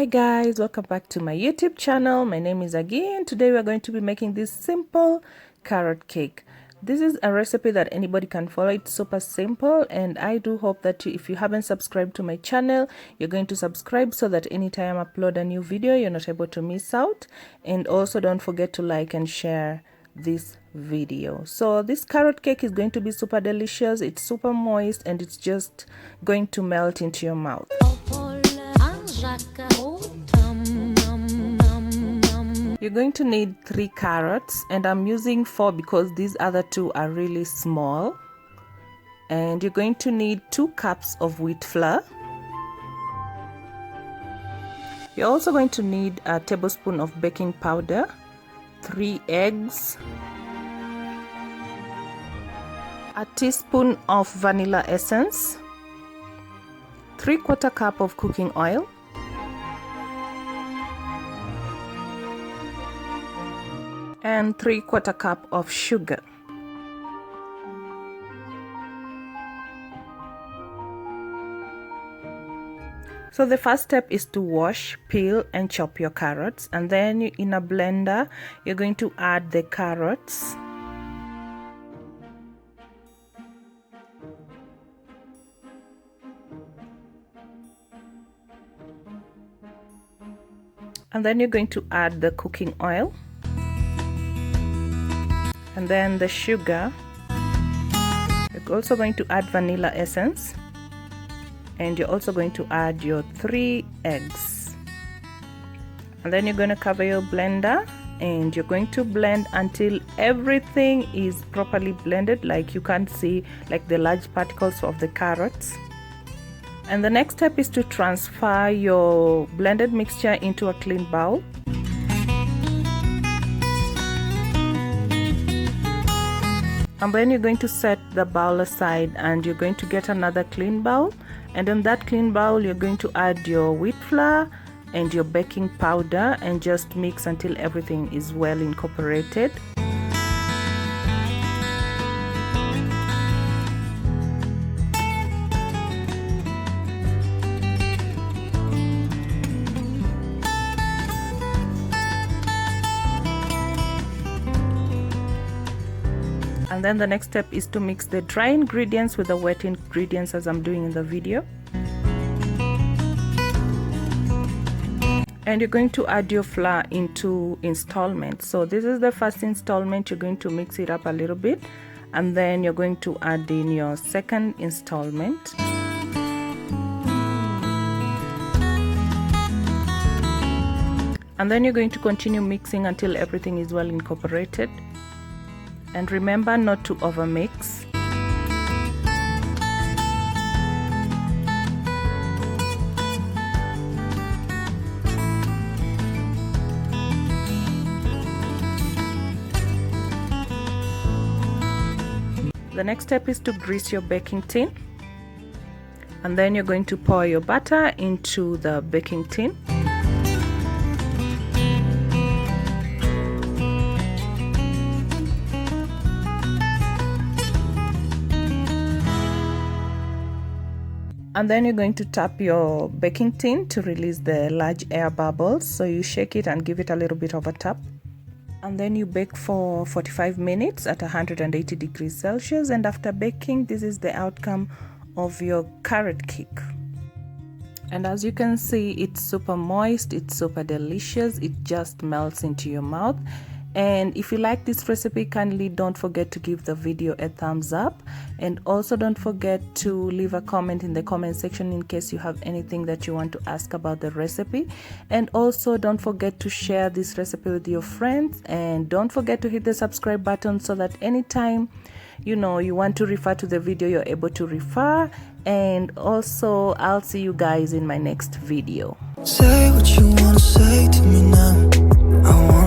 guys, welcome back to my YouTube channel. My name is Aggy and today we are going to be making this simple carrot cake. This is a recipe that anybody can follow. It's super simple, and I do hope that if you haven't subscribed to my channel, you're going to subscribe so that anytime I upload a new video, you're not able to miss out. And also don't forget to like and share this video. So this carrot cake is going to be super delicious. It's super moist and it's just going to melt into your mouth. You're going to need 3 carrots, and I'm using 4 because these other 2 are really small. And you're going to need 2 cups of wheat flour. You're also going to need a tablespoon of baking powder, 3 eggs, a teaspoon of vanilla essence, 3/4 cup of cooking oil, and 3/4 cup of sugar. So the first step is to wash, peel and chop your carrots, and then in a blender you're going to add the carrots, and then you're going to add the cooking oil, and then the sugar. You're also going to add vanilla essence, and you're also going to add your 3 eggs, and then you're going to cover your blender and you're going to blend until everything is properly blended, like you can't see like the large particles of the carrots. And the next step is to transfer your blended mixture into a clean bowl. And then you're going to set the bowl aside, and you're going to get another clean bowl, and in that clean bowl you're going to add your wheat flour and your baking powder and just mix until everything is well incorporated. And then the next step is to mix the dry ingredients with the wet ingredients, as I'm doing in the video. And you're going to add your flour into installments. So this is the first installment. You're going to mix it up a little bit, and then you're going to add in your second installment. And then you're going to continue mixing until everything is well incorporated. And remember not to overmix. The next step is to grease your baking tin, and then you're going to pour your butter into the baking tin. And then you're going to tap your baking tin to release the large air bubbles. So you shake it and give it a little bit of a tap. And then you bake for 45 minutes at 180 degrees Celsius. And after baking, this is the outcome of your carrot cake. And as you can see, it's super moist, it's super delicious, it just melts into your mouth. And if you like this recipe, kindly don't forget to give the video a thumbs up, and also don't forget to leave a comment in the comment section in case you have anything that you want to ask about the recipe. And also don't forget to share this recipe with your friends, and don't forget to hit the subscribe button so that anytime you want to refer to the video, you're able to refer. And also I'll see you guys in my next video. Say what you want to say to me now. I want